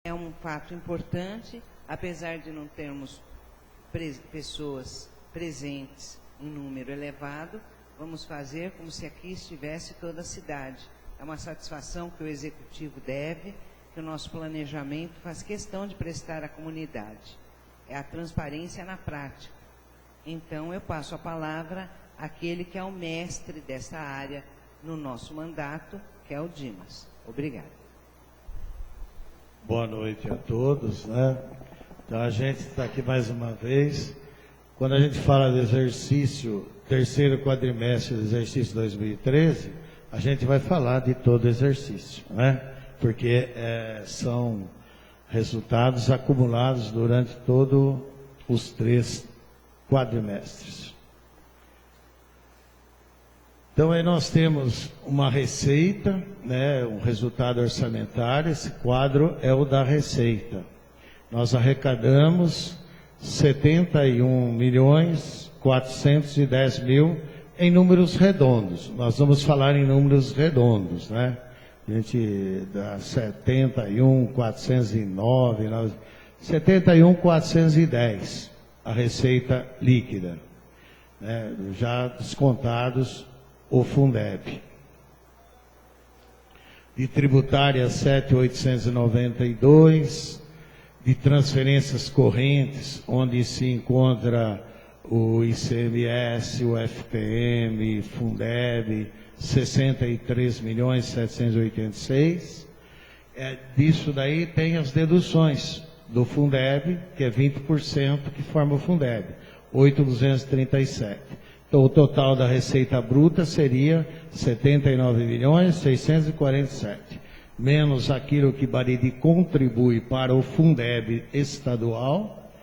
É um fato importante, apesar de não termos pessoas presentes em número elevado, vamos fazer como se aqui estivesse toda a cidade. É uma satisfação que o Executivo deve, que o nosso planejamento faz questão de prestar à comunidade. É a transparência na prática. Então, eu passo a palavra àquele que é o mestre dessa área no nosso mandato, que é o Dimas. Obrigada. Boa noite a todos, né? Então a gente está aqui mais uma vez. Quando a gente fala do exercício, terceiro quadrimestre do exercício 2013, a gente vai falar de todo o exercício, né? Porque são resultados acumulados durante todos os 3 quadrimestres. Então aí nós temos uma receita, né, um resultado orçamentário. Esse quadro é o da receita. Nós arrecadamos 71.410.000 em números redondos. Nós vamos falar em números redondos, né? A gente dá 71.409, 71.410 a receita líquida, né, já descontados o Fundeb. De tributária 7.892, de transferências correntes, onde se encontra o ICMS, o FPM, Fundeb, 63.786. Disso daí tem as deduções do Fundeb, que é 20%, que forma o Fundeb, 8.237. Então, o total da receita bruta seria 79.647, menos aquilo que Bariri contribui para o Fundeb estadual.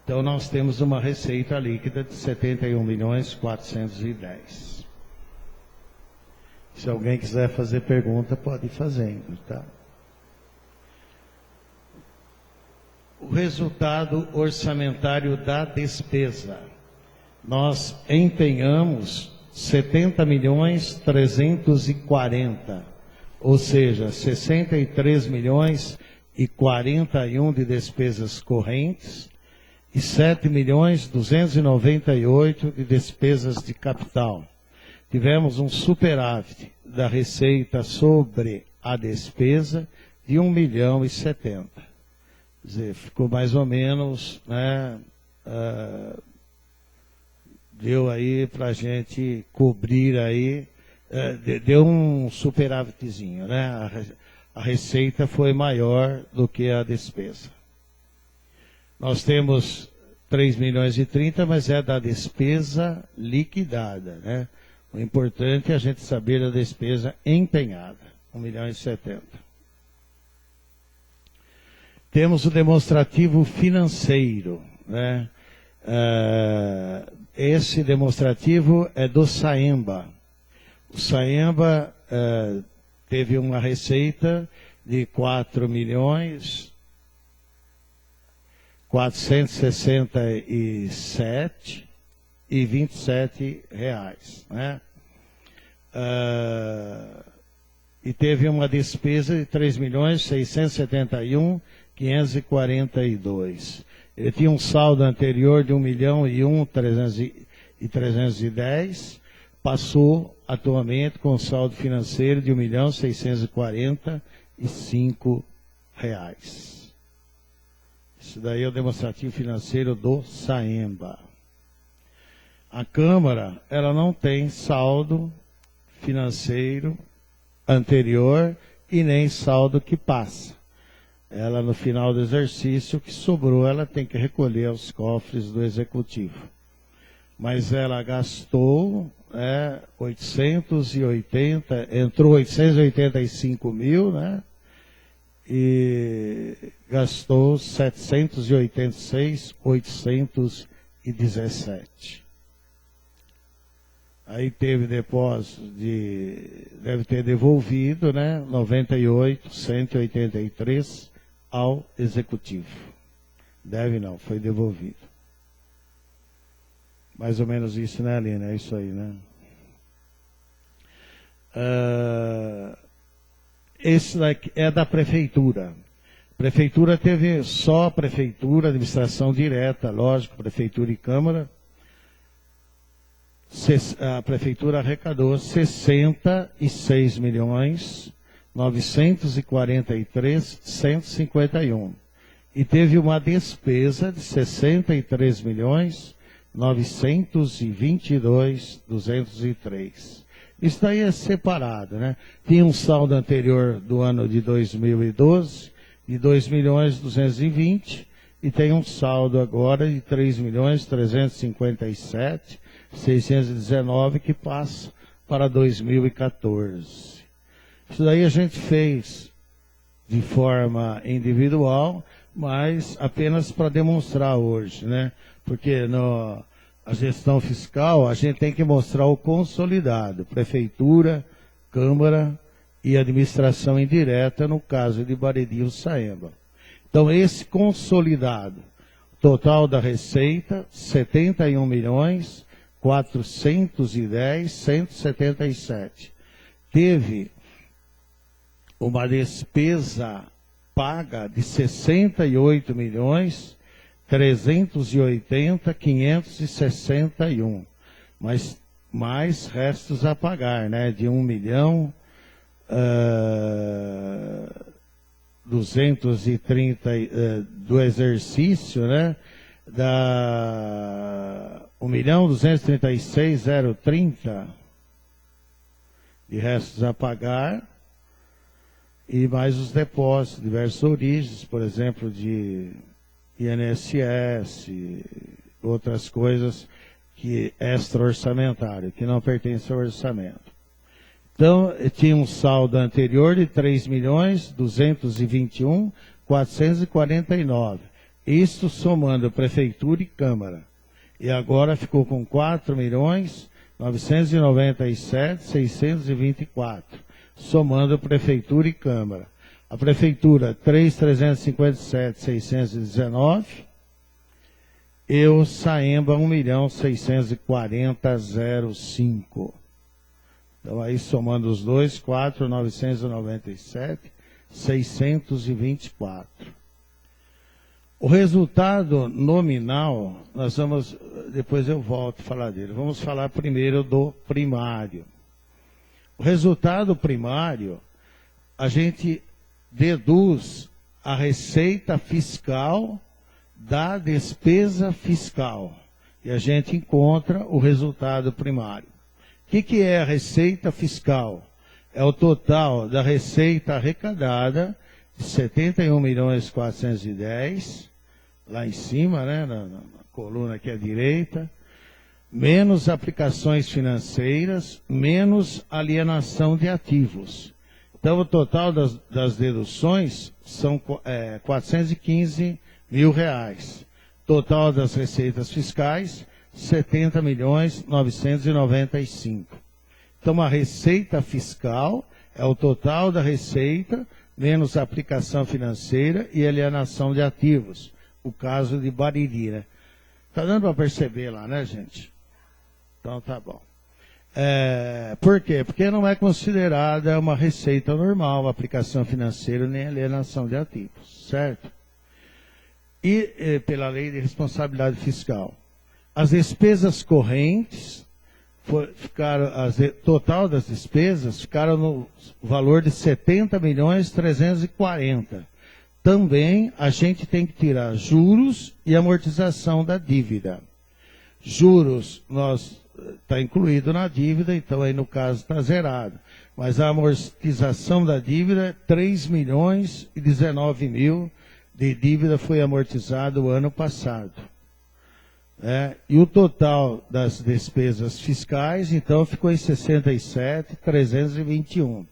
Então, nós temos uma receita líquida de 71.410. Se alguém quiser fazer pergunta, pode ir fazendo, tá? O resultado orçamentário da despesa. Nós empenhamos 70.340, ou seja, 63.041 de despesas correntes e 7.298 de despesas de capital. Tivemos um superávit da receita sobre a despesa de 1.070.000. Quer dizer, ficou mais ou menos, né, deu aí para a gente cobrir aí, deu um superávitzinho, né? A receita foi maior do que a despesa. Nós temos 3.030.000, mas é da despesa liquidada, né? O importante é a gente saber a despesa empenhada, 1.070.000. Temos o demonstrativo financeiro, né? Esse demonstrativo é do Saemba. O Saemba teve uma receita de 4.467,27 reais, né? E teve uma despesa de 3.671.542. Ele tinha um saldo anterior de 1.001.310, passou atualmente com um saldo financeiro de 1.645.000 reais. Isso daí é o demonstrativo financeiro do Saemba. A Câmara, ela não tem saldo financeiro anterior e nem saldo que passa. Ela, no final do exercício, o que sobrou, ela tem que recolher aos cofres do Executivo. Mas ela gastou 880, entrou 885.000, né? E gastou 786.817. Aí teve depósito deve ter devolvido, né? 98.183 ao Executivo. Deve não, foi devolvido. Mais ou menos isso, né, Aline? É isso aí, né? Esse daqui é da Prefeitura. Prefeitura teve só prefeitura, administração direta, lógico, prefeitura e Câmara. A prefeitura arrecadou 66 milhões 943.151 e teve uma despesa de 63 milhões 922.203. Isso daí é separado, né? Tinha um saldo anterior do ano de 2012 de 2.220 e tem um saldo agora de 3.357.619 que passa para 2014. Isso daí a gente fez de forma individual, mas apenas para demonstrar hoje, né? Porque a gestão fiscal a gente tem que mostrar o consolidado, prefeitura, Câmara e administração indireta, no caso de Bariri e Uçaemba. Então, esse consolidado, total da receita, 71.410.177. Teve uma despesa paga de 68.380.561, mas mais restos a pagar, né? De 1.230 do exercício, né? Da 1.236.030 de restos a pagar. E mais os depósitos, diversas origens, por exemplo, de INSS, outras coisas que extra-orçamentário, que não pertencem ao orçamento. Então, tinha um saldo anterior de 3.221.449. Isto somando Prefeitura e Câmara. E agora ficou com 4.997.624. Somando Prefeitura e Câmara. A Prefeitura, 3.357.619 e o Saemba, 1.640.05. Então, aí, somando os dois, 4.997.624. O resultado nominal, nós vamos, depois eu volto a falar dele. Vamos falar primeiro do primário. O resultado primário, a gente deduz a receita fiscal da despesa fiscal. E a gente encontra o resultado primário. O que é a receita fiscal? É o total da receita arrecadada de 71.410.000, lá em cima, né, na coluna aqui à direita, menos aplicações financeiras, menos alienação de ativos. Então, o total das deduções são 415 mil reais. Total das receitas fiscais, 70.995. Então, a receita fiscal é o total da receita, menos aplicação financeira e alienação de ativos. O caso de Bariri, né? Tá dando para perceber lá, né, gente? Então, tá bom. Por quê? Porque não é considerada uma receita normal, aplicação financeira nem alienação de ativos, certo? E pela lei de responsabilidade fiscal. As despesas correntes, total das despesas, ficaram no valor de 70.340.000. Também a gente tem que tirar juros e amortização da dívida. Juros, está incluído na dívida, então aí no caso está zerado. Mas a amortização da dívida, 3.019.000 de dívida foi amortizado o ano passado. E o total das despesas fiscais, então, ficou em 67.321.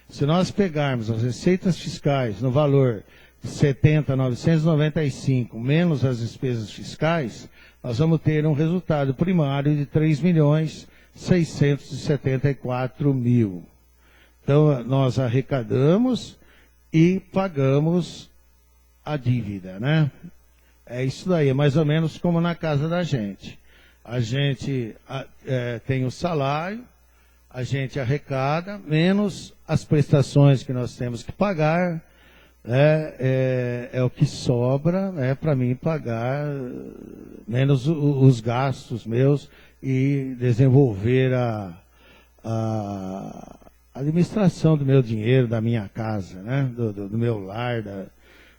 Se nós pegarmos as receitas fiscais no valor de 70.995 menos as despesas fiscais, nós vamos ter um resultado primário de 3.674.000. Então, nós arrecadamos e pagamos a dívida, né? É isso daí, é mais ou menos como na casa da gente. A gente tem o salário, a gente arrecada, menos as prestações que nós temos que pagar, é o que sobra, né, para mim pagar menos os gastos meus e desenvolver a administração do meu dinheiro, da minha casa, né, do meu lar,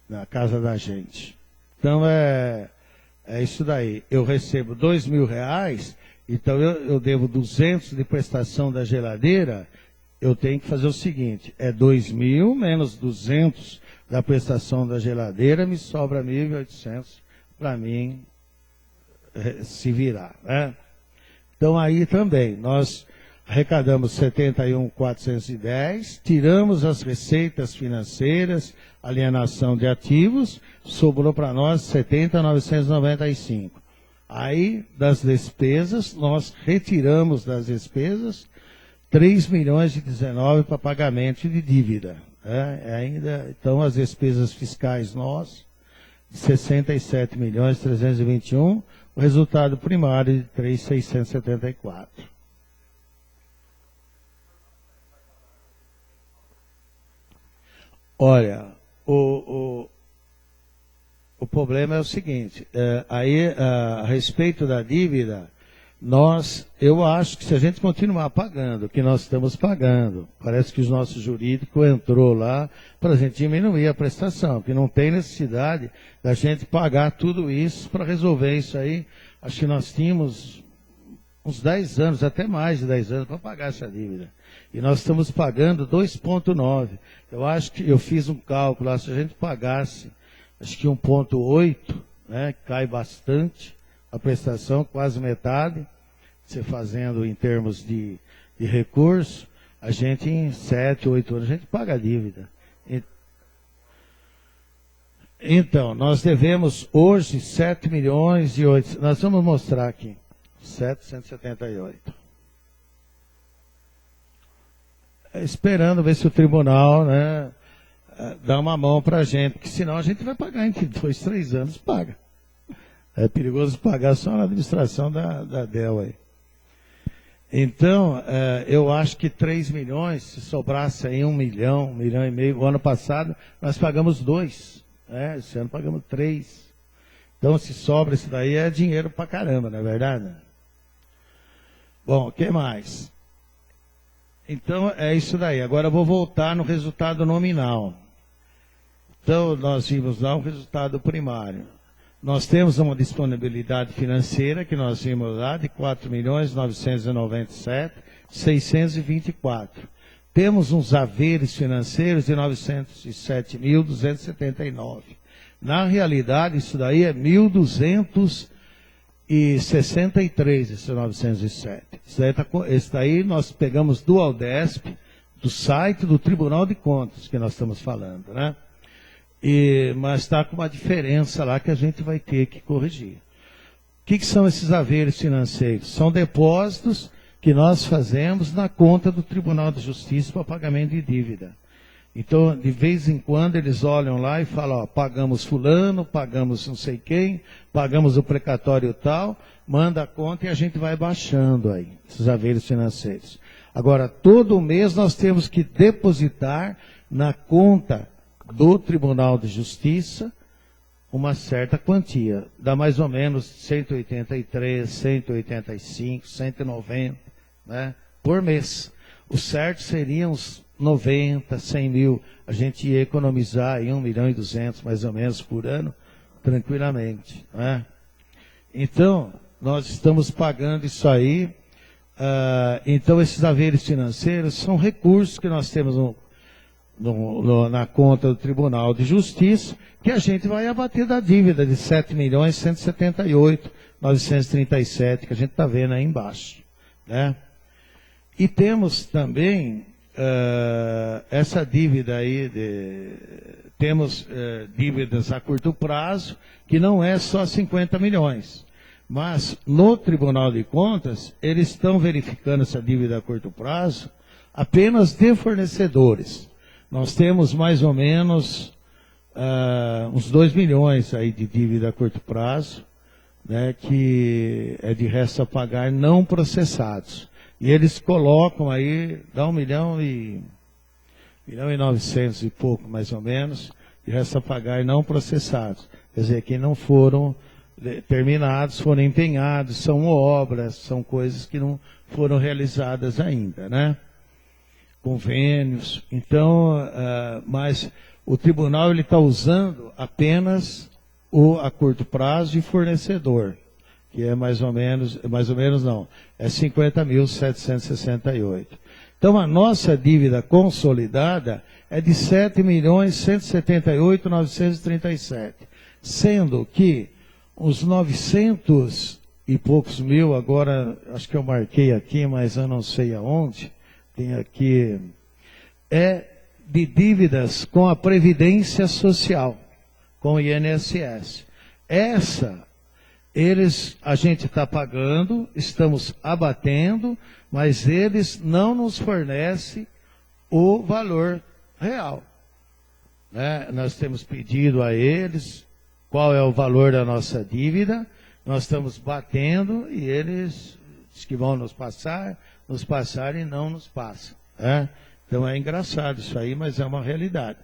da casa da gente. Então é isso daí. Eu recebo R$2.000, então eu devo 200 de prestação da geladeira. Eu tenho que fazer o seguinte: é 2.000 menos 200 da prestação da geladeira, me sobra 1.800 para mim se virar, né? Então aí também nós arrecadamos 71.410, tiramos as receitas financeiras, alienação de ativos, sobrou para nós 70.995. Aí, das despesas, nós retiramos das despesas 3.019 para pagamento de dívida. Então, as despesas fiscais nós, 67.321, o resultado primário de 3.674. Olha, o problema é o seguinte, a respeito da dívida, eu acho que se a gente continuar pagando o que nós estamos pagando, parece que o nosso jurídico entrou lá para a gente diminuir a prestação, que não tem necessidade da gente pagar tudo isso para resolver isso aí. Acho que nós tínhamos uns 10 anos, até mais de 10 anos, para pagar essa dívida. E nós estamos pagando 2,9. Eu acho que eu fiz um cálculo lá, se a gente pagasse, acho que 1,8, né, cai bastante a prestação, quase metade, você fazendo em termos de recurso, a gente em 7, 8 anos, a gente paga a dívida. Então, nós devemos hoje 7.800.000, nós vamos mostrar aqui, 778. Esperando ver se o tribunal, né, dá uma mão para a gente, porque senão a gente vai pagar entre 2, 3 anos, paga. É perigoso pagar só na administração da DEL aí. Então, eu acho que 3 milhões, se sobrasse aí 1 milhão, 1,5 milhão, o ano passado nós pagamos 2, né? Esse ano pagamos 3. Então, se sobra isso daí, é dinheiro pra caramba, não é verdade? Bom, o que mais? Então, é isso daí. Agora eu vou voltar no resultado nominal. Então, nós vimos lá o resultado primário. Nós temos uma disponibilidade financeira, que nós vimos lá, de 4.997.624. Temos uns haveres financeiros de 907.279. Na realidade, isso daí é 1.263, esse 907. Esse daí nós pegamos do Aldesp, do site do Tribunal de Contas, que nós estamos falando, né? Mas está com uma diferença lá que a gente vai ter que corrigir. O que são esses haveres financeiros? São depósitos que nós fazemos na conta do Tribunal de Justiça para pagamento de dívida. Então, de vez em quando, eles olham lá e falam, ó, pagamos fulano, pagamos não sei quem, pagamos o precatório tal, manda a conta e a gente vai baixando aí, esses haveres financeiros. Agora, todo mês nós temos que depositar na conta do Tribunal de Justiça uma certa quantia. Dá mais ou menos 183, 185, 190, né, por mês. O certo seria uns 90, 100 mil. A gente ia economizar em 1.200.000 mais ou menos por ano, tranquilamente, né? Então, nós estamos pagando isso aí. Então, esses haveres financeiros são recursos que nós temos na conta do Tribunal de Justiça, que a gente vai abater da dívida de 7.178.937, que a gente está vendo aí embaixo, né? E temos também essa dívida aí, temos dívidas a curto prazo, que não é só 50 milhões. Mas no Tribunal de Contas, eles estão verificando essa dívida a curto prazo apenas de fornecedores. Nós temos mais ou menos uns 2 milhões aí de dívida a curto prazo, né, que é de resto a pagar não processados. E eles colocam aí, dá 1.900.000 e pouco mais ou menos, de restos a pagar e não processados. Quer dizer, que não foram terminados, foram empenhados, são obras, são coisas que não foram realizadas ainda, né? Convênios. Então, mas o tribunal ele está usando apenas o a curto prazo e fornecedor, que é mais ou menos não, é 50.768. Então, a nossa dívida consolidada é de 7.178.937, sendo que os 900 e poucos mil, agora, acho que eu marquei aqui, mas eu não sei aonde, tem aqui, é de dívidas com a Previdência Social, com o INSS. Essa, a gente está pagando, estamos abatendo, mas eles não nos fornecem o valor real, né? Nós temos pedido a eles qual é o valor da nossa dívida, nós estamos batendo e eles dizem que vão nos passar e não nos passam, né? Então é engraçado isso aí, mas é uma realidade.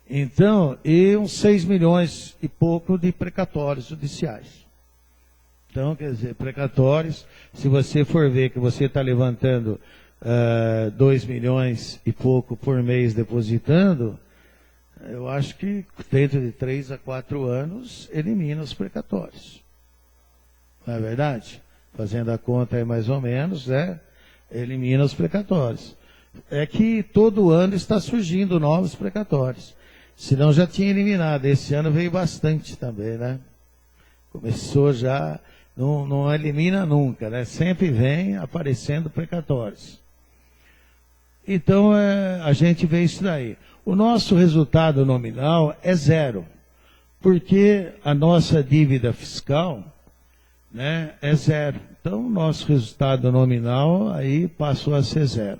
Então, e uns 6 milhões e pouco de precatórios judiciais. Então, quer dizer, precatórios, se você for ver que você está levantando 2 milhões e pouco por mês depositando, eu acho que dentro de 3 a 4 anos elimina os precatórios. Não é verdade? Fazendo a conta aí mais ou menos, né? Elimina os precatórios. É que todo ano está surgindo novos precatórios. Senão já tinha eliminado. Esse ano veio bastante também, né? Começou já, não elimina nunca, né? Sempre vem aparecendo precatórios. Então, a gente vê isso daí. O nosso resultado nominal é zero, porque a nossa dívida fiscal, né, é zero. Então, o nosso resultado nominal aí passou a ser zero.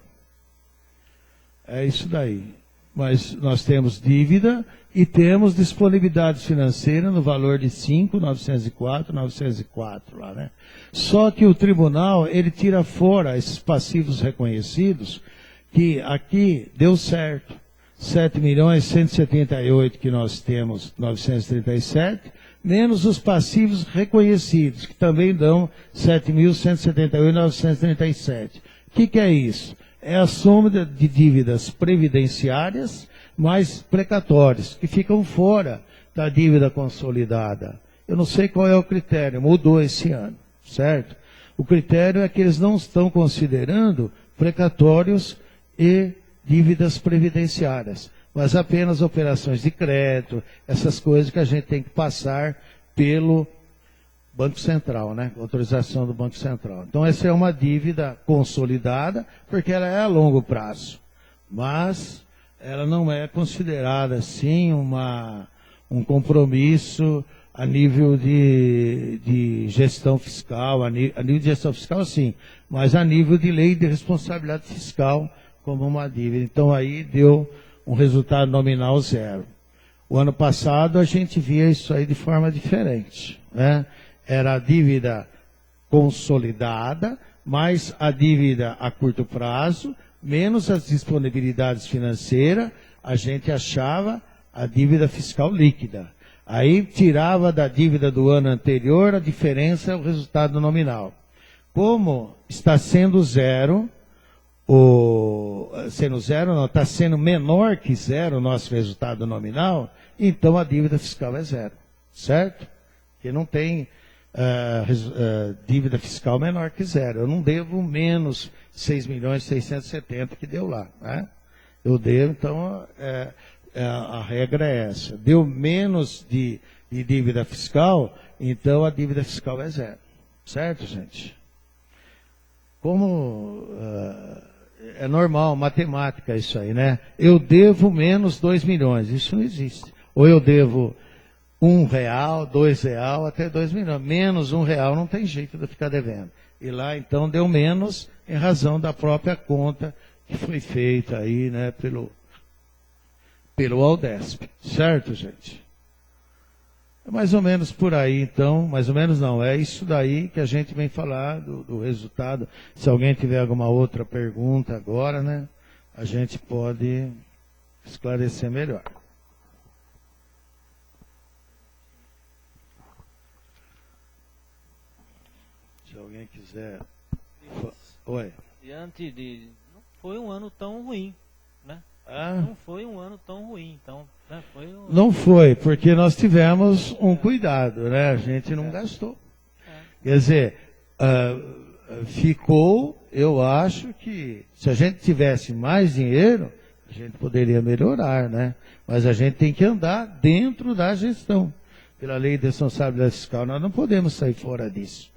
É isso daí. Mas nós temos dívida e temos disponibilidade financeira no valor de 5.904 lá, né? Só que o tribunal, ele tira fora esses passivos reconhecidos, que aqui deu certo. 7.178.000 que nós temos, 937, menos os passivos reconhecidos, que também dão 7.178.937. O que é isso? É a soma de dívidas previdenciárias mais precatórios, que ficam fora da dívida consolidada. Eu não sei qual é o critério, mudou esse ano, certo? O critério é que eles não estão considerando precatórios e dívidas previdenciárias, mas apenas operações de crédito, essas coisas que a gente tem que passar pelo Banco Central, né? Autorização do Banco Central. Então, essa é uma dívida consolidada, porque ela é a longo prazo. Mas ela não é considerada, assim, um compromisso a nível de gestão fiscal. A nível de gestão fiscal, sim, mas a nível de lei de responsabilidade fiscal, como uma dívida. Então, aí deu um resultado nominal zero. O ano passado, a gente via isso aí de forma diferente, né? Era a dívida consolidada, mais a dívida a curto prazo, menos as disponibilidades financeiras, a gente achava a dívida fiscal líquida. Aí tirava da dívida do ano anterior, a diferença é o resultado nominal. Como está sendo zero, está sendo menor que zero o nosso resultado nominal, então a dívida fiscal é zero, certo? Porque não tem dívida fiscal menor que zero. Eu não devo menos 6.670.000 que deu lá, né? Eu devo, então, a regra é essa. Deu menos de dívida fiscal, então a dívida fiscal é zero. Certo, gente? Como é normal, matemática isso aí, né? Eu devo menos 2 milhões, isso não existe. Ou eu devo R$1, R$2, até 2 milhões. Menos R$1 não tem jeito de ficar devendo. E lá, então, deu menos em razão da própria conta que foi feita aí, né, pelo Aldesp. Certo, gente? É mais ou menos por aí, então. Mais ou menos não. É isso daí que a gente vem falar do resultado. Se alguém tiver alguma outra pergunta agora, né, a gente pode esclarecer melhor. Se alguém quiser... Oi. Diante de... Não foi um ano tão ruim, né? Não foi um ano tão ruim, então... Né? Não foi, porque nós tivemos um cuidado, né? A gente não gastou. Quer dizer, ficou, eu acho que se a gente tivesse mais dinheiro, a gente poderia melhorar, né? Mas a gente tem que andar dentro da gestão. Pela lei de responsabilidade fiscal, nós não podemos sair fora disso.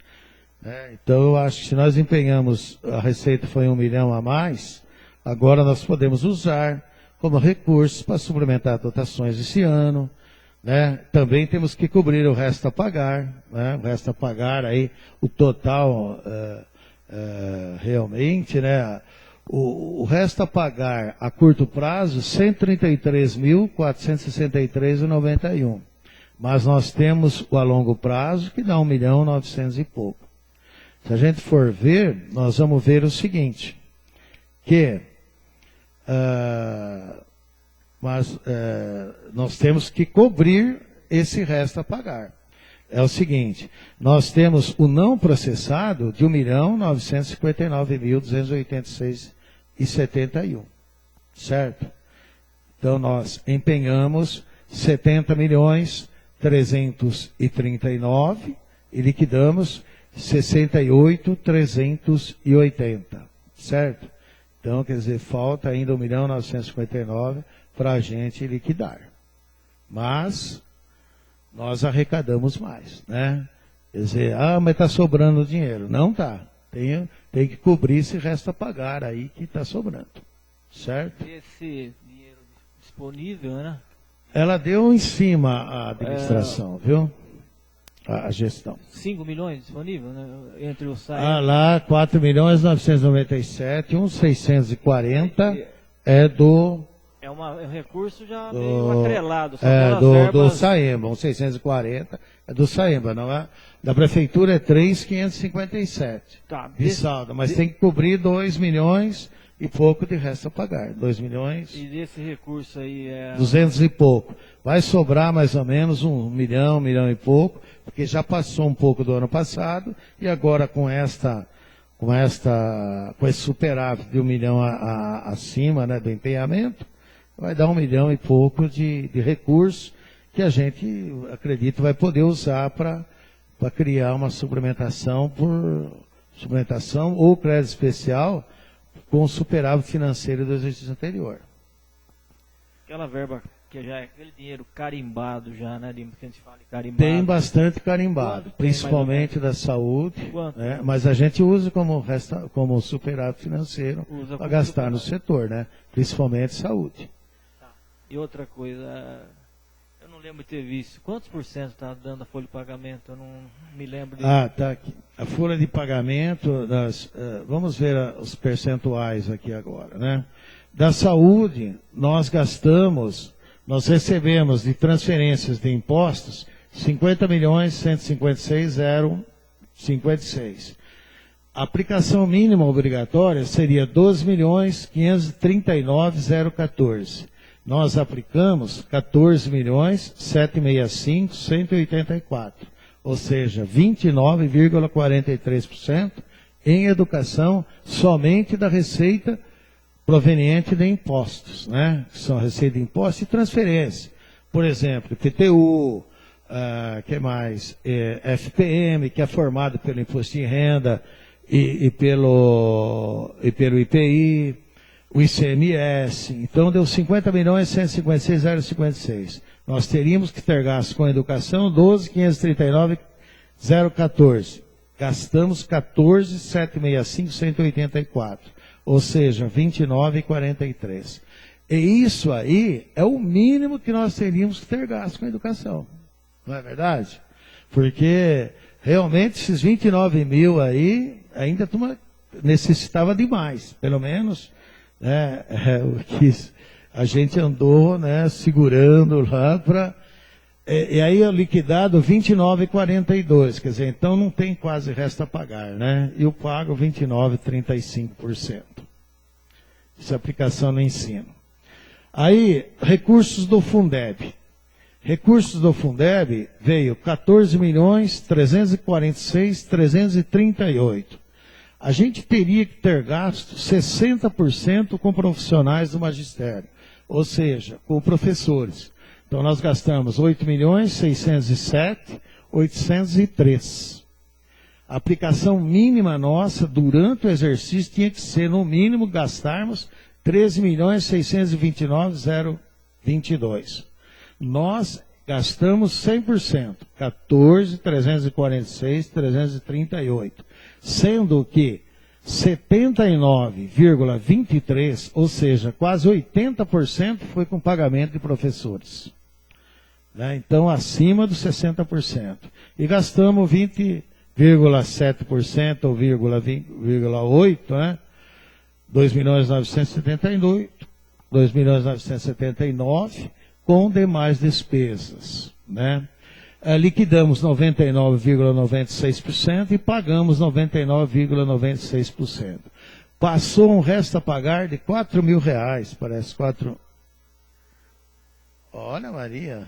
Então, eu acho que se nós empenhamos, a receita foi 1 milhão a mais, agora nós podemos usar como recurso para suplementar dotações esse ano, né? Também temos que cobrir o resto a pagar, né? O resto a pagar aí, o total realmente, né? O resto a pagar a curto prazo, 133.463,91. Mas nós temos o a longo prazo, que dá 1.900.000 e pouco. Se a gente for ver, nós vamos ver o seguinte, que nós temos que cobrir esse resto a pagar. É o seguinte, nós temos o não processado de 1.959.286,71, certo? Então nós empenhamos 70.339 e liquidamos 68.380, certo? Então, quer dizer, falta ainda 1.959.000 para a gente liquidar. Mas nós arrecadamos mais, né? Quer dizer, mas está sobrando dinheiro. Não está. Tem que cobrir esse resto a pagar aí que está sobrando, certo? Esse dinheiro disponível, né? Ela deu em cima a administração, viu? A gestão. 5 milhões disponível, né? Entre o SAE... lá, 4.997.640 é do... É um recurso já meio atrelado. Do Saemba, 1.640 é do Saemba, não é? Da Prefeitura é 3.557 de saldo, mas tem que cobrir 2 milhões e pouco de resto a pagar. 2 milhões... E desse recurso aí é... 200 e pouco. Vai sobrar mais ou menos 1 milhão e pouco, porque já passou um pouco do ano passado, e agora com esse superávit de 1 milhão acima, né, do empenhamento, vai dar 1 milhão e pouco de recurso que a gente, acredito, vai poder usar para criar uma suplementação ou crédito especial com superávit financeiro do exercício anterior. Aquela verba que já é aquele dinheiro carimbado já, né, que a gente fala de carimbado. Tem bastante carimbado, principalmente da saúde, né, mas a gente usa como superávit financeiro para gastar no setor, né, principalmente saúde. Tá. E outra coisa, eu não lembro de ter visto, quantos por cento está dando a folha de pagamento? Eu não me lembro disso. Tá aqui. A folha de pagamento, vamos ver os percentuais aqui agora, né. Da saúde, nós recebemos de transferências de impostos 50.156.056. A aplicação mínima obrigatória seria 12.539.014. Nós aplicamos 14.765.184, ou seja, 29,43% em educação somente da receita proveniente de impostos, né? Que são receita de impostos e transferência. Por exemplo, PTU, que mais? FPM, que é formado pelo Imposto de Renda e pelo IPI, o ICMS. Então, deu 50.156.056. Nós teríamos que ter gasto com a educação 12.539.014. Gastamos 14.765.184. Ou seja, 29,43. E isso aí é o mínimo que nós teríamos que ter gasto com a educação. Não é verdade? Porque realmente esses 29 mil aí ainda necessitava demais. Pelo menos, né, o que a gente andou, né, segurando lá para... E aí é liquidado 29,42, quer dizer, então não tem quase resto a pagar, né? E eu pago 29,35%. Isso é aplicação no ensino. Aí, recursos do Fundeb. Recursos do Fundeb veio 14.346.338. A gente teria que ter gasto 60% com profissionais do magistério, ou seja, com professores. Então nós gastamos 8.607.803. A aplicação mínima nossa durante o exercício tinha que ser, no mínimo, gastarmos 13.629.022. Nós gastamos 100%, 14.346.338, sendo que 79,23, ou seja, quase 80% foi com pagamento de professores. Né? Então, acima dos 60%. E gastamos 20,7% ou 0,8%, né? 2.978.000, com demais despesas, né? Liquidamos 99,96% e pagamos 99,96%. Passou um resto a pagar de R$4.000, parece 4. Olha, Maria,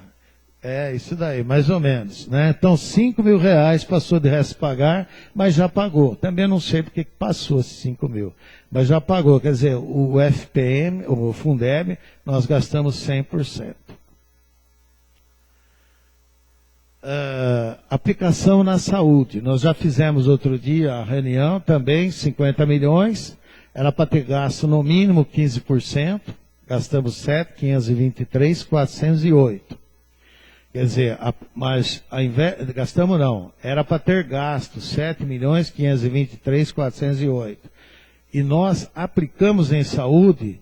isso daí, mais ou menos, né? Então, R$5.000 passou de resto a pagar, mas já pagou. Também não sei porque passou esses 5.000, mas já pagou. Quer dizer, o FPM, o Fundeb, nós gastamos 100%. Aplicação na saúde. Nós já fizemos outro dia a reunião, também 50 milhões. Era para ter gasto no mínimo 15%. Gastamos 7.523.408. Quer dizer, gastamos não. Era para ter gasto 7.523.408. E nós aplicamos em saúde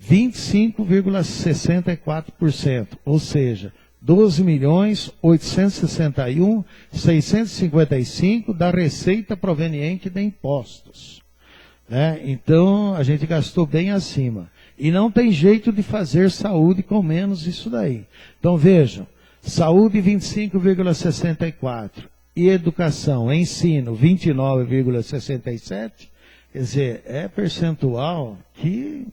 25,64%. Ou seja, 12.861.655 da receita proveniente de impostos. Né? Então, a gente gastou bem acima. E não tem jeito de fazer saúde com menos isso daí. Então, vejam, saúde 25,64 e educação, ensino 29,67, quer dizer, é percentual que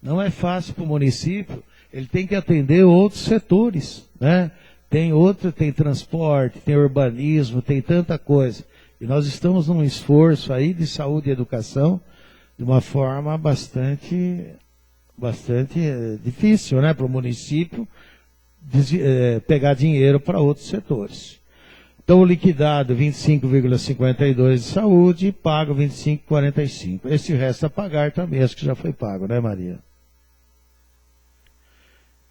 não é fácil para o município. Ele tem que atender outros setores, né? Tem transporte, tem urbanismo, tem tanta coisa. E nós estamos num esforço aí de saúde e educação de uma forma bastante difícil, né? Para o município pegar dinheiro para outros setores. Então, liquidado 25,52 de saúde e pago 25,45. Esse resto a pagar também, acho que já foi pago, né, Maria?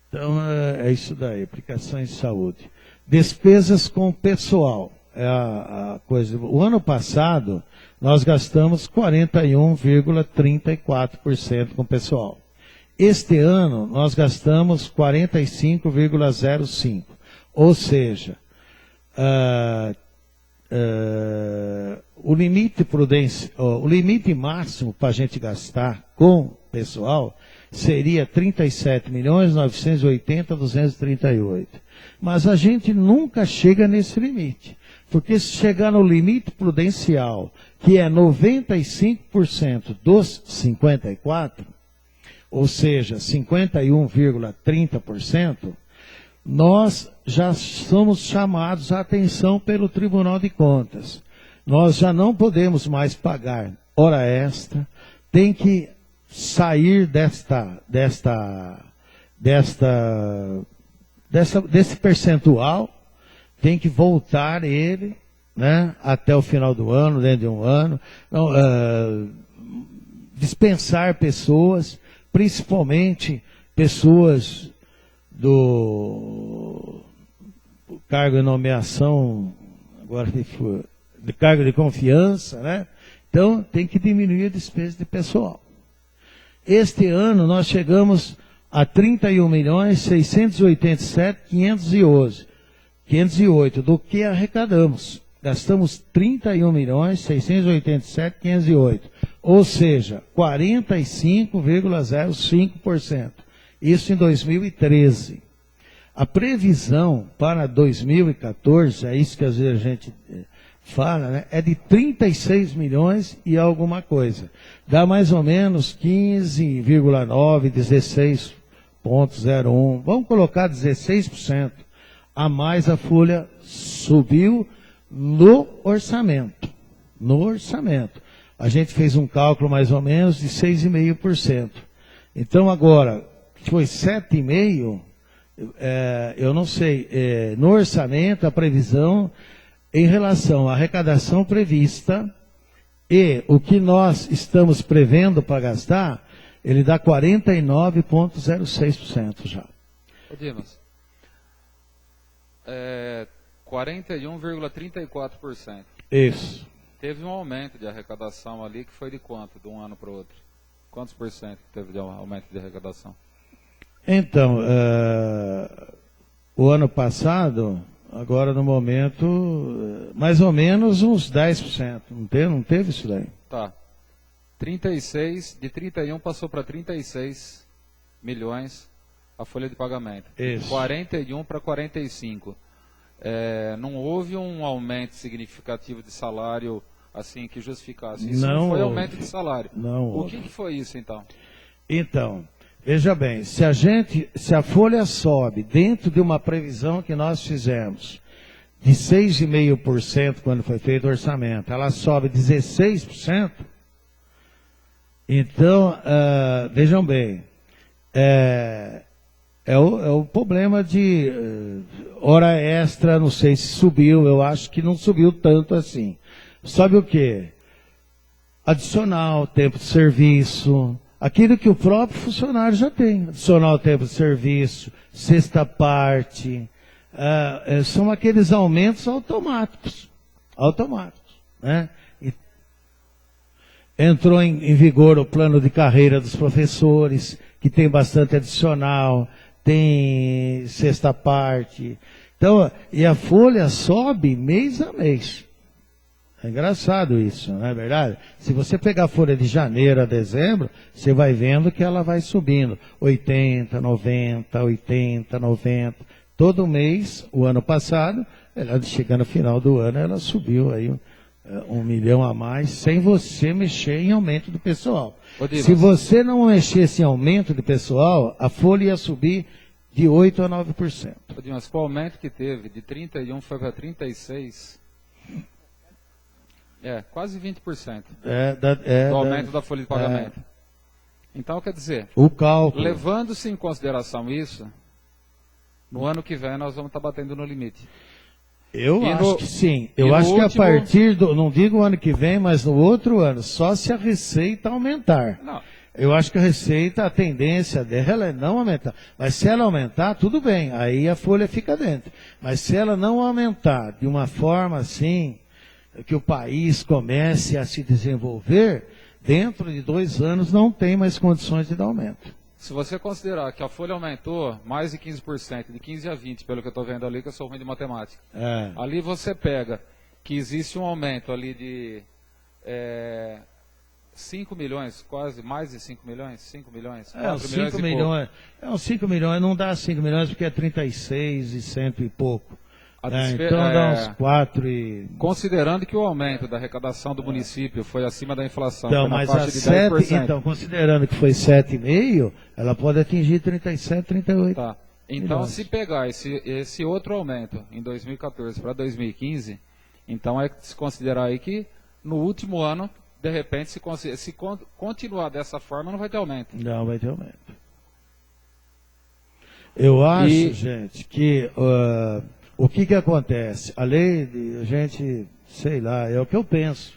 Então, é isso daí, aplicações de saúde. Despesas com pessoal. É a coisa. O ano passado, nós gastamos 41,34% com pessoal. Este ano, nós gastamos 45,05%. Ou seja, o limite máximo para a gente gastar com pessoal seria 37.980.238. Mas a gente nunca chega nesse limite. Porque se chegar no limite prudencial, que é 95% dos 54%, ou seja, 51,30%, nós já somos chamados a atenção pelo Tribunal de Contas. Nós já não podemos mais pagar hora extra, tem que sair desse percentual, tem que voltar ele, né, até o final do ano, dentro de um ano, dispensar pessoas, principalmente pessoas do cargo de nomeação, agora de cargo de confiança, né? Então tem que diminuir a despesa de pessoal. Este ano nós chegamos a 31.687.508 do que arrecadamos. Gastamos 31.687.508, ou seja, 45,05%. Isso em 2013. A previsão para 2014, é isso que às vezes a gente fala, né, é de 36 milhões e alguma coisa. Dá mais ou menos 15,9, 16,01. Vamos colocar 16%. a mais a folha subiu no orçamento. No orçamento. A gente fez um cálculo mais ou menos de 6,5%. Então agora, foi 7,5%, eu não sei, no orçamento a previsão em relação à arrecadação prevista e o que nós estamos prevendo para gastar, ele dá 49,06% já. Ô Dimas, 41,34%. Isso. Teve um aumento de arrecadação ali que foi de quanto, de um ano para o outro? Quantos por cento que teve de aumento de arrecadação? Então, o ano passado, agora no momento, mais ou menos uns 10%. Não teve isso daí? Tá. 36, de 31 passou para 36 milhões a folha de pagamento. Isso. 41 para 45. Não houve um aumento significativo de salário assim que justificasse. Isso não foi aumento de salário. Não. O que foi isso então? Então, veja bem, se a folha sobe dentro de uma previsão que nós fizemos de 6,5% quando foi feito o orçamento, ela sobe 16%, então, vejam bem, é o problema de hora extra, não sei se subiu, eu acho que não subiu tanto assim. Sobe o quê? Adicional, tempo de serviço, aquilo que o próprio funcionário já tem. Adicional tempo de serviço, sexta parte, são aqueles aumentos automáticos. Né? Entrou em vigor o plano de carreira dos professores, que tem bastante adicional, tem sexta parte. Então, e a folha sobe mês a mês. É engraçado isso, não é verdade? Se você pegar a folha de janeiro a dezembro, você vai vendo que ela vai subindo. 80, 90, 80, 90. Todo mês, o ano passado, chegando no final do ano, ela subiu aí 1 milhão a mais, sem você mexer em aumento do pessoal. Se você não mexesse em aumento de pessoal, a folha ia subir de 8% a 9%. Mas com o aumento que teve, de 31 foi para 36, quase 20% do aumento da folha de pagamento. Então, quer dizer, o cálculo, levando-se em consideração isso, no ano que vem nós vamos estar batendo no limite. Eu acho que sim. Eu acho que a partir do, não digo o ano que vem, mas no outro ano, só se a receita aumentar. Não. Eu acho que a receita, a tendência dela é não aumentar. Mas se ela aumentar, tudo bem, aí a folha fica dentro. Mas se ela não aumentar de uma forma assim, que o país comece a se desenvolver, dentro de 2 anos não tem mais condições de dar aumento. Se você considerar que a folha aumentou mais de 15%, de 15 a 20, pelo que eu estou vendo ali, que eu sou ruim de matemática. Ali você pega que existe um aumento ali de 5 milhões, quase mais de 5 milhões, 5 milhões, 4 milhões 5 milhões. Uns 5 milhões, não dá 5 milhões porque é 36 e cento e pouco. Então dá uns 4 e... Considerando que o aumento da arrecadação do município foi acima da inflação, então, foi na mas faixa de 10%. Então, considerando que foi 7,5, ela pode atingir 37, 38. Tá. Então, se pegar esse outro aumento em 2014 para 2015, então é se considerar aí que no último ano, de repente, se continuar dessa forma, não vai ter aumento. Não vai ter aumento. Eu acho, gente, que... o que acontece? A lei, a gente, sei lá, é o que eu penso.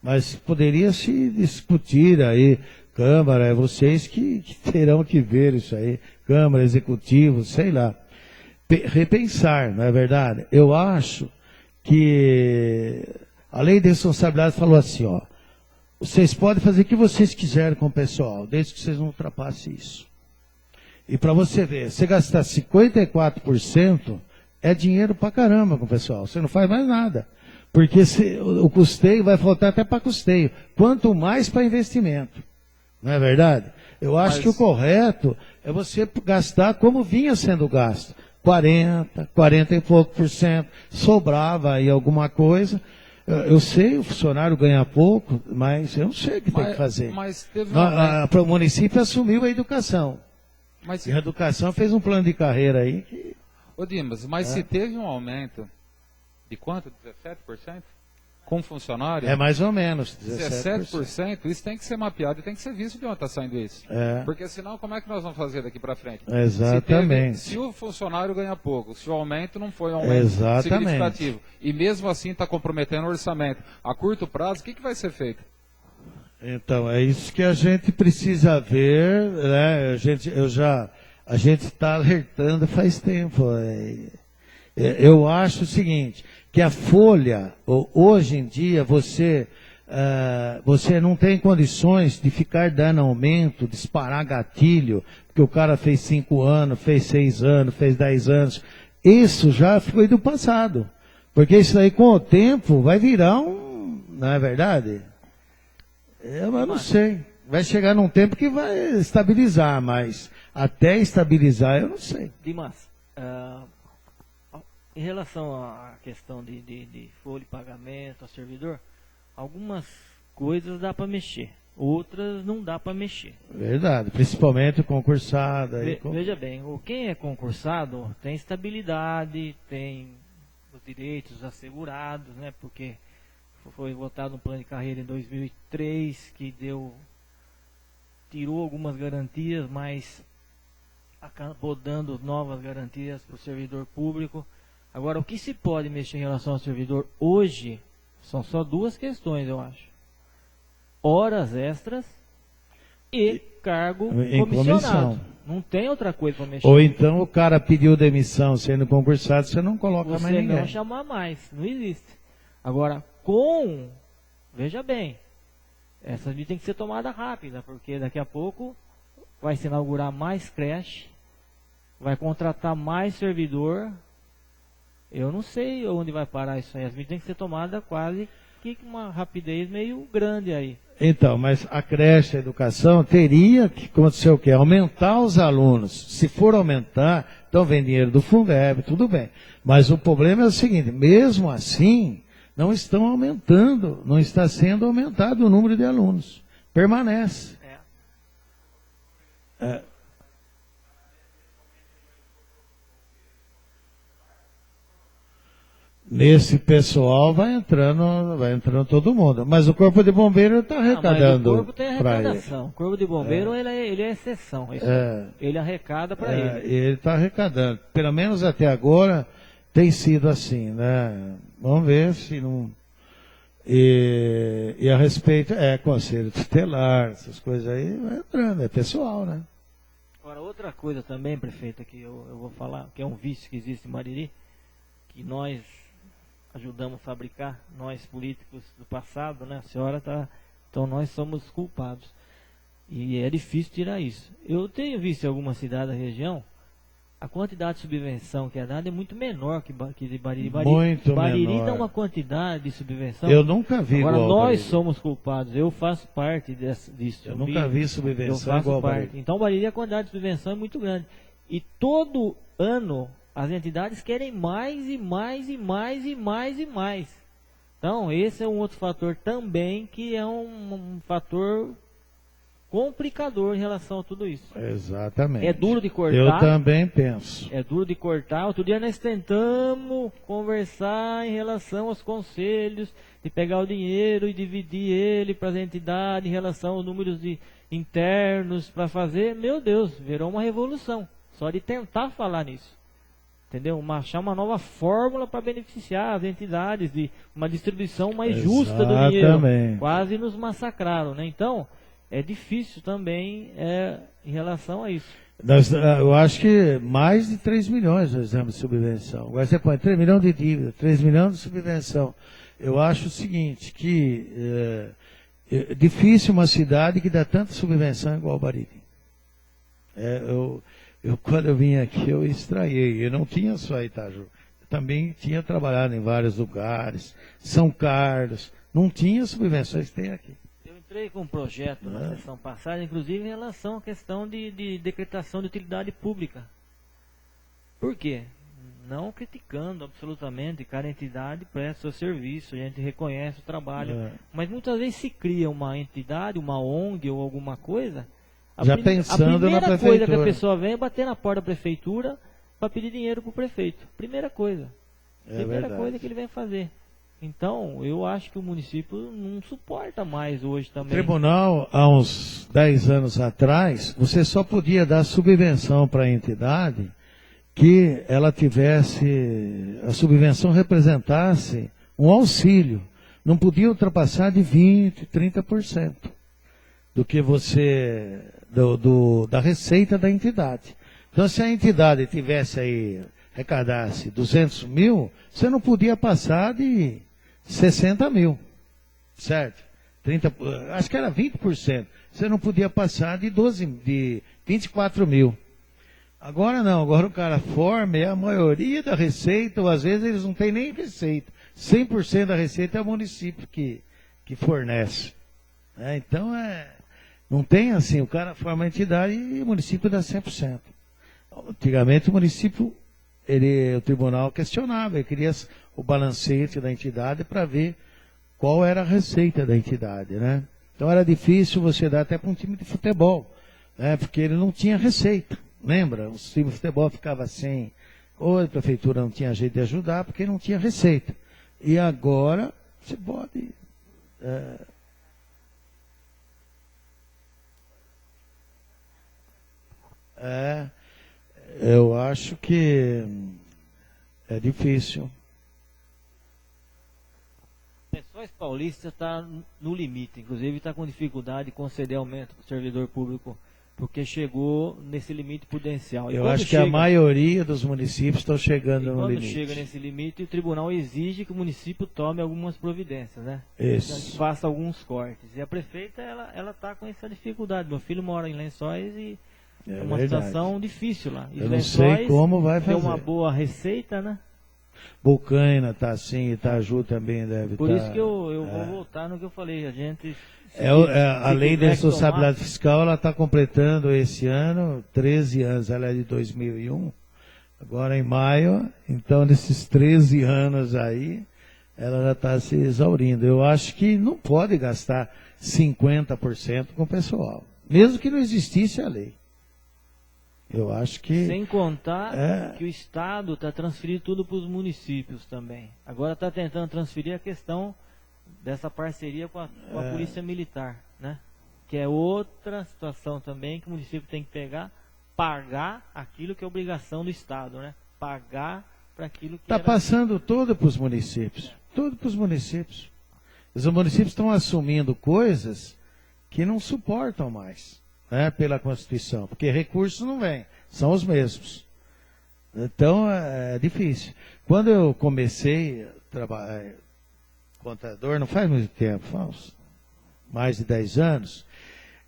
Mas poderia se discutir aí, Câmara, vocês que terão que ver isso aí, Câmara, Executivo, sei lá. Repensar, não é verdade? Eu acho que a lei de responsabilidade falou assim, ó, vocês podem fazer o que vocês quiserem com o pessoal, desde que vocês não ultrapassem isso. E para você ver, você gastar 54%, é dinheiro pra caramba com o pessoal. Você não faz mais nada. Porque o custeio vai faltar até para custeio. Quanto mais para investimento. Não é verdade? Eu acho que o correto é você gastar como vinha sendo gasto. 40 e pouco por cento. Sobrava aí alguma coisa. Eu sei, o funcionário ganha pouco, mas eu não sei o que tem que fazer. Mas teve o município assumiu a educação. E a educação fez um plano de carreira aí que... Ô Dimas, mas se teve um aumento de quanto? 17%? Com funcionário? É mais ou menos 17%. 17%, isso tem que ser mapeado e tem que ser visto de onde está saindo isso. É. Porque senão, como é que nós vamos fazer daqui para frente? Exatamente. Se o funcionário ganha pouco, se o aumento não foi um aumento Exatamente. significativo, e mesmo assim está comprometendo o orçamento, a curto prazo, o que vai ser feito? Então, é isso que a gente precisa ver, né? A gente está alertando faz tempo. Eu acho o seguinte, que a folha, hoje em dia, você não tem condições de ficar dando aumento, disparar gatilho, porque o cara fez 5 anos, fez 6 anos, fez 10 anos. Isso já foi do passado. Porque isso aí, com o tempo, vai virar não é verdade? Eu não sei. Vai chegar num tempo que vai estabilizar, mas até estabilizar eu não sei. Dimas, em relação à questão de folha de pagamento ao servidor, algumas coisas dá para mexer, outras não dá para mexer. Verdade, principalmente o concursado. Veja bem, quem é concursado tem estabilidade, tem os direitos assegurados, né? Porque foi votado um plano de carreira em 2003 que tirou algumas garantias, mas acabou dando novas garantias para o servidor público. Agora, o que se pode mexer em relação ao servidor hoje são só 2 questões, eu acho: horas extras e cargo comissionado. Comissão. Não tem outra coisa para mexer. Ou então o cara pediu demissão sendo concursado, você não coloca mais ninguém. Você não chamar mais, não existe. Agora, veja bem, essa medida tem que ser tomada rápida, porque daqui a pouco vai se inaugurar mais creche, vai contratar mais servidor. Eu não sei onde vai parar isso aí. As medidas têm que ser tomadas quase que com uma rapidez meio grande aí. Então, mas a creche, a educação, teria que acontecer o quê? Aumentar os alunos. Se for aumentar, então vem dinheiro do Fundeb, tudo bem. Mas o problema é o seguinte, mesmo assim, não estão aumentando, não está sendo aumentado o número de alunos. Permanece. Nesse pessoal vai entrando todo mundo. Mas o Corpo de Bombeiro está arrecadando. O Corpo tem arrecadação. O Corpo de Bombeiro ele é exceção. Ele arrecada para ele. Ele está arrecadando. Pelo menos até agora tem sido assim, né? Vamos ver se não. E a respeito, conselho tutelar, essas coisas aí, vai entrando, é pessoal, né? Agora, outra coisa também, prefeita, que eu vou falar, que é um vício que existe em Bariri, que nós ajudamos a fabricar, nós políticos do passado, né? A senhora tá, então nós somos culpados. E é difícil tirar isso. Eu tenho visto em alguma cidade da região, a quantidade de subvenção que é dada é muito menor que de Bariri. Muito Bariri menor. dá uma quantidade de subvenção. Eu nunca vi Agora, igual nós Bariri. somos culpados. Eu faço parte disso. Eu nunca vi subvenção igual parte. Bariri. Então, Bariri, a quantidade de subvenção é muito grande. E todo ano, as entidades querem mais e mais e mais e mais e mais. Então, esse é um outro fator também, que é um fator complicador em relação a tudo isso. Exatamente. É duro de cortar. Eu também penso. É duro de cortar. Outro dia nós tentamos conversar em relação aos conselhos, de pegar o dinheiro e dividir ele para as entidades em relação aos números internos para fazer. Meu Deus, virou uma revolução. Só de tentar falar nisso. Entendeu? Achar uma nova fórmula para beneficiar as entidades, de uma distribuição mais justa do dinheiro. Quase nos massacraram, né? Então, é difícil também em relação a isso. Eu acho que mais de 3 milhões nós damos de subvenção. Agora você põe 3 milhões de dívida, 3 milhões de subvenção. Eu acho o seguinte, que é difícil uma cidade que dá tanta subvenção igual Bariri. Quando eu vim aqui, eu estranhei. Eu não tinha só Itaju. Eu também tinha trabalhado em vários lugares. São Carlos. Não tinha subvenções que tem aqui. Eu entrei com um projeto na sessão passada, inclusive em relação à questão de decretação de utilidade pública. Por quê? Não criticando absolutamente, cada entidade presta seu serviço, a gente reconhece o trabalho. Mas muitas vezes se cria uma entidade, uma ONG ou alguma coisa, já pensando na prefeitura. A primeira coisa que a pessoa vem é bater na porta da prefeitura para pedir dinheiro para o prefeito. Primeira coisa. Primeira coisa que ele vem fazer. Então, eu acho que o município não suporta mais hoje também. O tribunal, há uns 10 anos atrás, você só podia dar subvenção para a entidade que ela tivesse, a subvenção representasse um auxílio. Não podia ultrapassar de 20%, 30% do que você, da receita da entidade. Então, se a entidade tivesse aí, arrecadasse 200 mil, você não podia passar de 60 mil, certo? 30, acho que era 20%. Você não podia passar de 24 mil. Agora não, agora o cara forma e a maioria da receita, ou às vezes eles não têm nem receita. 100% da receita é o município que fornece. Então, não tem assim, o cara forma a entidade e o município dá 100%. Antigamente o município, o tribunal questionava, ele queria o balancete da entidade para ver qual era a receita da entidade, né? Então era difícil você dar até para um time de futebol, né? Porque ele não tinha receita, lembra? O time de futebol ficava sem, ou a prefeitura não tinha jeito de ajudar porque não tinha receita. E agora você pode... eu acho que é difícil. Lençóis Paulista está no limite, inclusive está com dificuldade de conceder aumento para o servidor público, porque chegou nesse limite prudencial. Eu acho que a maioria dos municípios estão chegando no limite. Quando chega nesse limite, o tribunal exige que o município tome algumas providências, né? Isso. Faça alguns cortes. E a prefeita, ela está com essa dificuldade. Meu filho mora em Lençóis e é uma situação difícil lá. E eu não sei como vai fazer. Tem uma boa receita, né? Bocaina está assim, Itaju também deve estar. Por isso que eu vou voltar no que eu falei. A gente... a lei de responsabilidade fiscal, ela está completando esse ano 13 anos. Ela é de 2001, agora em maio. Então, nesses 13 anos aí, ela já está se exaurindo. Eu acho que não pode gastar 50% com o pessoal, mesmo que não existisse a lei. Eu acho que... Sem contar que o Estado está transferindo tudo para os municípios também. Agora está tentando transferir a questão dessa parceria com a Polícia Militar, né? Que é outra situação também que o município tem que pagar aquilo que é obrigação do Estado, né? Pagar para aquilo que está passando todo para os municípios. Tudo para os municípios. Os municípios estão assumindo coisas que não suportam mais. Pela Constituição, porque recursos não vêm, são os mesmos. Então é difícil. Quando eu comecei a trabalhar contador, não faz muito tempo, faz mais de 10 anos,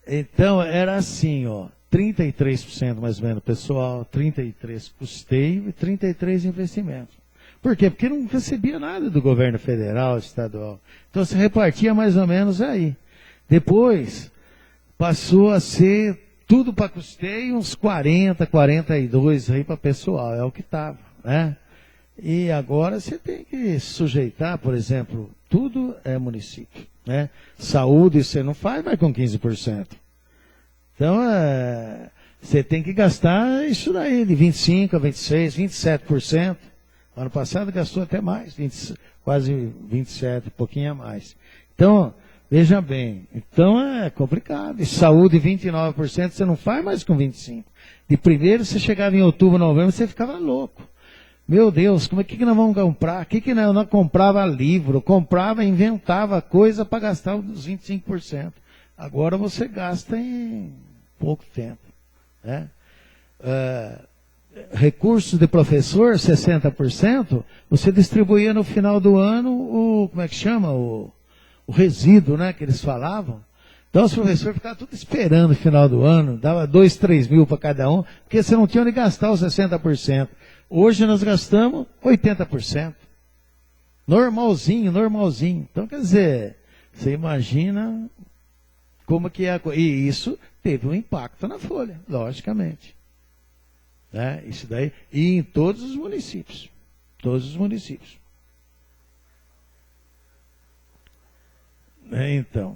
então era assim, 33% mais ou menos pessoal, 33% custeio e 33% investimento. Por quê? Porque não recebia nada do governo federal, estadual. Então se repartia mais ou menos aí. Depois passou a ser tudo para custeio, uns 40, 42 aí para pessoal, é o que estava, né? E agora você tem que sujeitar, por exemplo, tudo é município, né? Saúde você não faz mais com 15%. Então, você tem que gastar isso daí, de 25% a 26%, 27%. Ano passado gastou até mais, quase 27%, um pouquinho a mais. Então, veja bem, então é complicado. E saúde, 29%, você não faz mais com 25%. De primeiro, você chegava em outubro, novembro, você ficava louco. Meu Deus, como é que nós vamos comprar? Que nós não comprava livro, comprava, inventava coisa para gastar os 25%. Agora você gasta em pouco tempo, né? Recursos de professor, 60%, você distribuía no final do ano como é que chama? O resíduo, né, que eles falavam. Então os professores ficavam tudo esperando o final do ano, dava 2, 3 mil para cada um, porque você não tinha onde gastar os 60%. Hoje nós gastamos 80%. Normalzinho, normalzinho. Então, quer dizer, você imagina como que é a coisa. E isso teve um impacto na folha, logicamente. Né? Isso daí, e em todos os municípios. Todos os municípios. Então.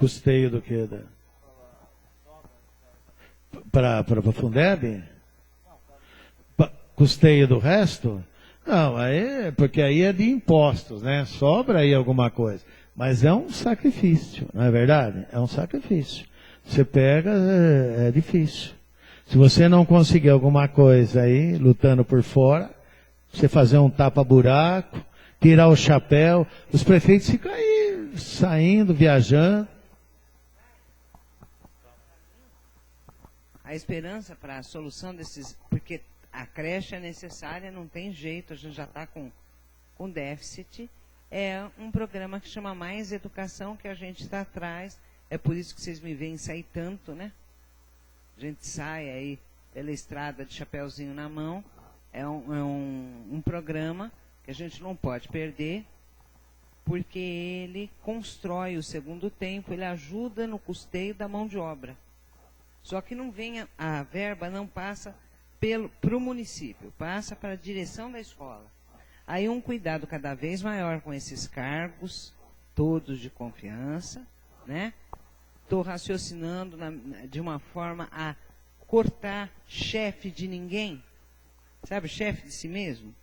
Custeio do quê? Para a Fundeb? Custeio do resto? Não, porque aí é de impostos, né? Sobra aí alguma coisa. Mas é um sacrifício, não é verdade? É um sacrifício. Você pega, é difícil. Se você não conseguir alguma coisa aí, lutando por fora, você fazer um tapa-buraco, tirar o chapéu, os prefeitos ficam aí, saindo, viajando. A esperança para a solução desses... Porque a creche é necessária, não tem jeito, a gente já está com déficit. É um programa que chama Mais Educação, que a gente está atrás. É por isso que vocês me veem sair tanto, né? A gente sai aí pela estrada de chapéuzinho na mão. É um programa que a gente não pode perder, porque ele constrói o segundo tempo, ele ajuda no custeio da mão de obra. Só que não vem a verba não passa para o município, passa para a direção da escola. Aí um cuidado cada vez maior com esses cargos, todos de confiança, né? Estou raciocinando de uma forma a cortar chefe de ninguém, sabe, chefe de si mesmo.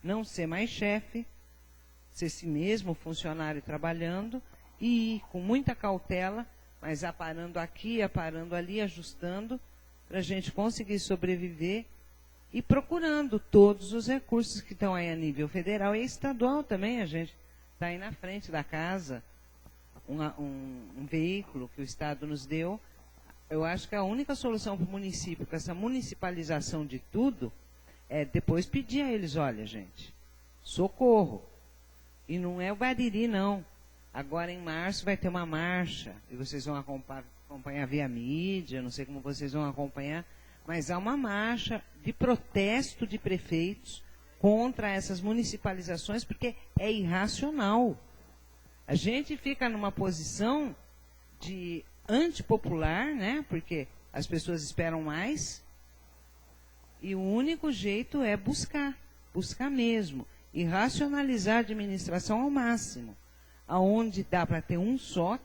Não ser mais chefe, ser si mesmo funcionário trabalhando e ir com muita cautela, mas aparando aqui, aparando ali, ajustando, para a gente conseguir sobreviver e procurando todos os recursos que estão aí a nível federal e estadual também. A gente está aí na frente da casa, um veículo que o Estado nos deu. Eu acho que a única solução para o município, com essa municipalização de tudo, é depois pedir a eles, olha, gente, socorro. E não é o Bariri, não. Agora, em março, vai ter uma marcha, e vocês vão acompanhar via mídia, não sei como vocês vão acompanhar, mas há uma marcha de protesto de prefeitos contra essas municipalizações, porque é irracional. A gente fica numa posição de antipopular, né? Porque as pessoas esperam mais, e o único jeito é buscar mesmo, e racionalizar a administração ao máximo. Aonde dá para ter um só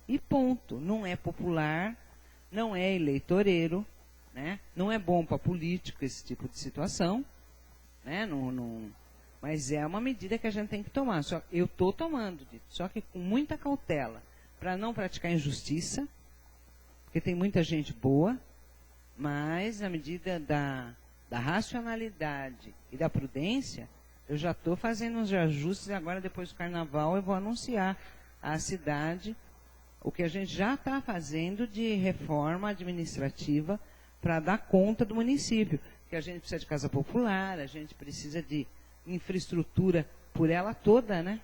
e ponto. Não é popular, não é eleitoreiro, né? Não é bom para político esse tipo de situação, né? Mas é uma medida que a gente tem que tomar. Eu estou tomando, só que com muita cautela, para não praticar injustiça, porque tem muita gente boa, mas na medida da racionalidade e da prudência, eu já estou fazendo uns ajustes, e agora, depois do carnaval, eu vou anunciar à cidade o que a gente já está fazendo de reforma administrativa para dar conta do município. Que a gente precisa de casa popular, a gente precisa de infraestrutura por ela toda, né?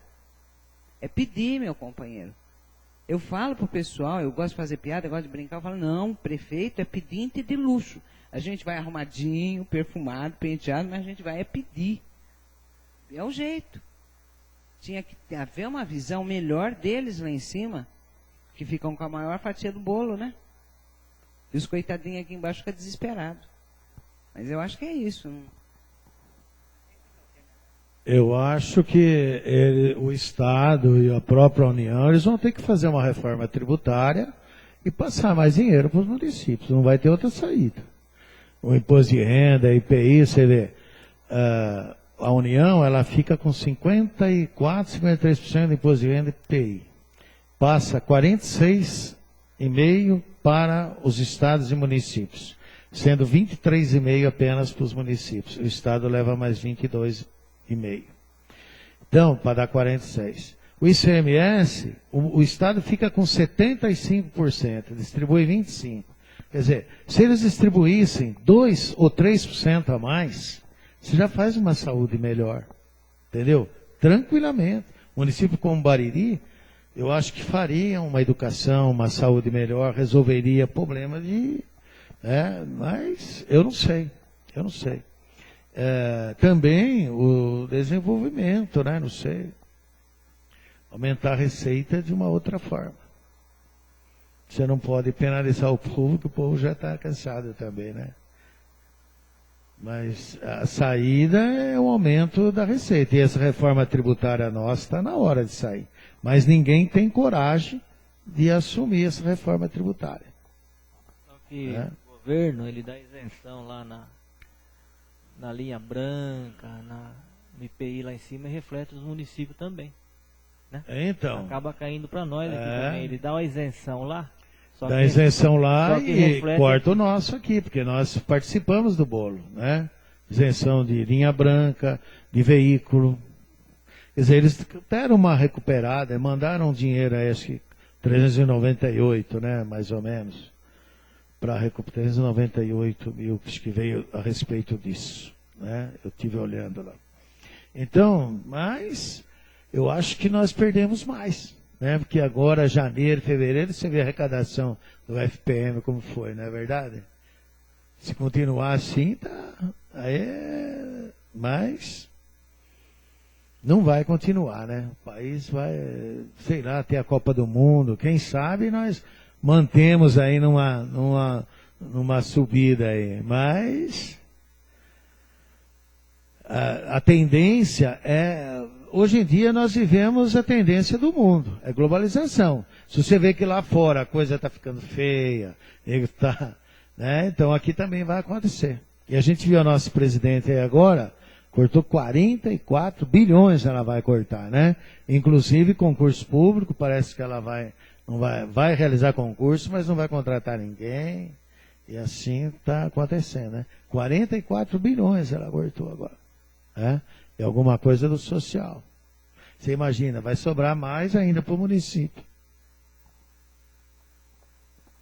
É pedir, meu companheiro. Eu falo para o pessoal, eu gosto de fazer piada, eu gosto de brincar, eu falo, não, prefeito é pedinte de luxo. A gente vai arrumadinho, perfumado, penteado, mas a gente vai pedir. É o jeito. Tinha que haver uma visão melhor deles lá em cima, que ficam com a maior fatia do bolo, né? E os coitadinhos aqui embaixo ficam desesperados. Mas eu acho que é isso. Eu acho que o Estado e a própria União, eles vão ter que fazer uma reforma tributária e passar mais dinheiro para os municípios. Não vai ter outra saída. O imposto de renda, IPI, você vê... a União, ela fica com 54, 53% de imposto de renda e IPI. Passa 46,5% para os estados e municípios, sendo 23,5% apenas para os municípios. O estado leva mais 22,5%. Então, para dar 46%. O ICMS, o estado fica com 75%, distribui 25%. Quer dizer, se eles distribuíssem 2 ou 3% a mais, você já faz uma saúde melhor, entendeu? Tranquilamente. Município como Bariri, eu acho que faria uma educação, uma saúde melhor, resolveria problemas mas eu não sei. Também o desenvolvimento, né? Não sei. Aumentar a receita de uma outra forma. Você não pode penalizar o povo, que o povo já está cansado também, né? Mas a saída é o aumento da receita. E essa reforma tributária nossa está na hora de sair. Mas ninguém tem coragem de assumir essa reforma tributária. Só que o governo, ele dá isenção lá na linha branca, no IPI lá em cima, e reflete nos municípios também. Né? Então, acaba caindo para nós aqui também. Ele dá uma isenção lá. Dá isenção lá e reflete... corta o nosso aqui, porque nós participamos do bolo, né? Isenção de linha branca, de veículo. Quer dizer, eles deram uma recuperada, mandaram dinheiro, acho que 398, né? Mais ou menos. Para recuperar 398 mil, que veio a respeito disso, né? Eu estive olhando lá. Então, mas eu acho que nós perdemos mais. Né? Porque agora, janeiro, fevereiro, você vê a arrecadação do FPM como foi, não é verdade? Se continuar assim, tá. Mas não vai continuar, né? O país vai, sei lá, ter a Copa do Mundo. Quem sabe nós mantemos aí numa subida aí. Mas a tendência é... Hoje em dia nós vivemos a tendência do mundo, é globalização. Se você vê que lá fora a coisa está ficando feia, né? Então aqui também vai acontecer. E a gente viu a nossa presidente aí agora, cortou 44 bilhões ela vai cortar, né? Inclusive concurso público, parece que ela vai realizar concurso, mas não vai contratar ninguém. E assim está acontecendo, né? 44 bilhões ela cortou agora, né? É alguma coisa do social. Você imagina, vai sobrar mais ainda para o município.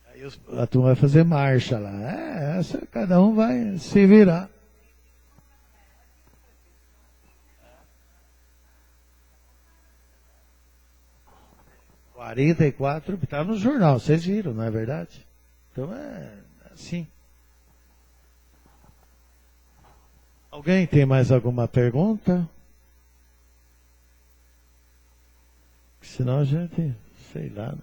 Aí a turma vai fazer marcha lá. Cada um vai se virar. R$44, está no jornal, vocês viram, não é verdade? Então é assim. Alguém tem mais alguma pergunta? Senão a gente, sei lá.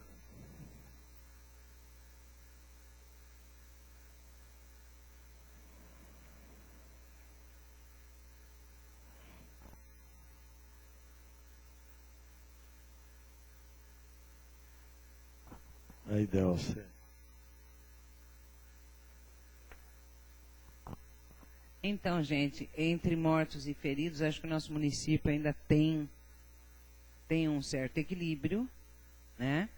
Aí deu você. Então, gente, entre mortos e feridos, acho que o nosso município ainda tem um certo equilíbrio, né?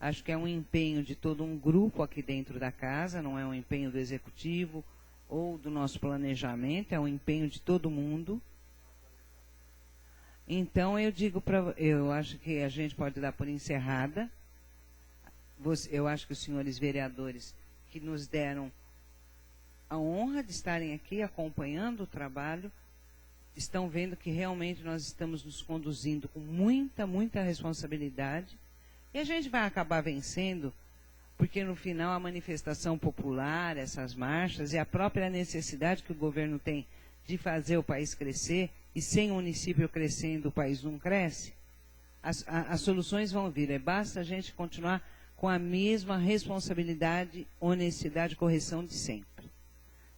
Acho que é um empenho de todo um grupo aqui dentro da casa, não é um empenho do executivo ou do nosso planejamento, é um empenho de todo mundo. Então, eu acho que a gente pode dar por encerrada. Eu acho que os senhores vereadores que nos deram a honra de estarem aqui acompanhando o trabalho, estão vendo que realmente nós estamos nos conduzindo com muita, muita responsabilidade. E a gente vai acabar vencendo, porque no final a manifestação popular, essas marchas e a própria necessidade que o governo tem de fazer o país crescer, e sem o município crescendo o país não cresce, as soluções vão vir. Basta a gente continuar com a mesma responsabilidade, honestidade e correção de sempre.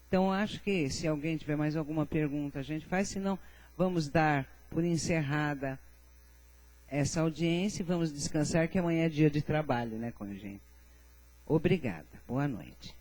Então, acho que se alguém tiver mais alguma pergunta, a gente faz, senão vamos dar por encerrada essa audiência e vamos descansar, que amanhã é dia de trabalho, né, com a gente. Obrigada. Boa noite.